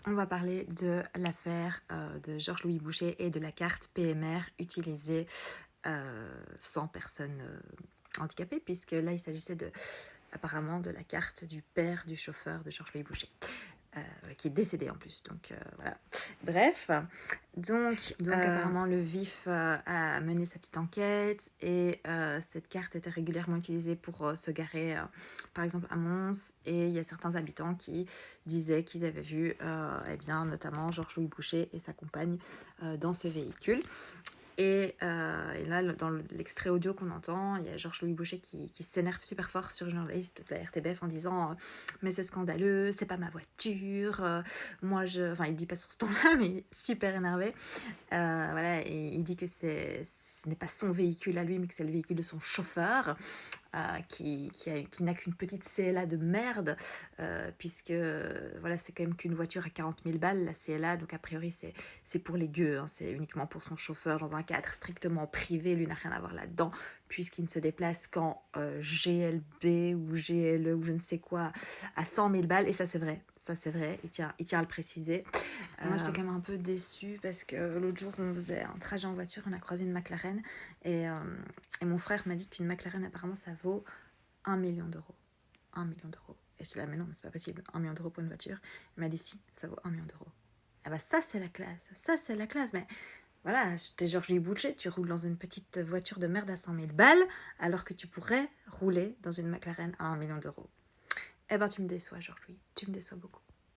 On va parler de l'affaire de Georges-Louis Boucher et de la carte PMR utilisée sans personnes handicapées, puisque là il s'agissait apparemment de la carte du père du chauffeur de Georges-Louis Boucher. Qui est décédé en plus, donc voilà. Bref, donc apparemment le VIF a mené sa petite enquête et cette carte était régulièrement utilisée pour se garer, par exemple à Mons, et il y a certains habitants qui disaient qu'ils avaient vu eh bien, notamment Georges-Louis Boucher et sa compagne dans ce véhicule. Et là, dans l'extrait audio qu'on entend, il y a Georges-Louis Boucher qui s'énerve super fort sur le journaliste de la RTBF en disant mais c'est scandaleux, c'est pas ma voiture, moi je... Enfin, il dit pas sur ce ton-là, mais il est super énervé. Voilà, et il dit que ce n'est pas son véhicule à lui, mais que c'est le véhicule de son chauffeur, qui n'a qu'une petite CLA de merde, puisque voilà, c'est quand même qu'une voiture à 40 000 balles, la CLA, donc a priori c'est pour les gueux, hein, c'est uniquement pour son chauffeur dans un cadre strictement privé, lui n'a rien à voir là-dedans, puisqu'il ne se déplace qu'en GLB ou GLE ou je ne sais quoi à 100 000 balles, et ça c'est vrai, il tient à le préciser. Moi j'étais quand même un peu déçue parce que l'autre jour on faisait un trajet en voiture, on a croisé une McLaren et mon frère m'a dit qu'une McLaren apparemment ça vaut 1 million d'euros. 1 million d'euros. Et je dis là mais non, mais c'est pas possible, 1 million d'euros pour une voiture. Il m'a dit si, ça vaut 1 million d'euros. Ah bah ça c'est la classe, mais voilà, t'es Georges-Louis Boucher, tu roules dans une petite voiture de merde à 100 000 balles alors que tu pourrais rouler dans une McLaren à 1 million d'euros. Eh ben tu me déçois Georges-Louis, tu me déçois beaucoup.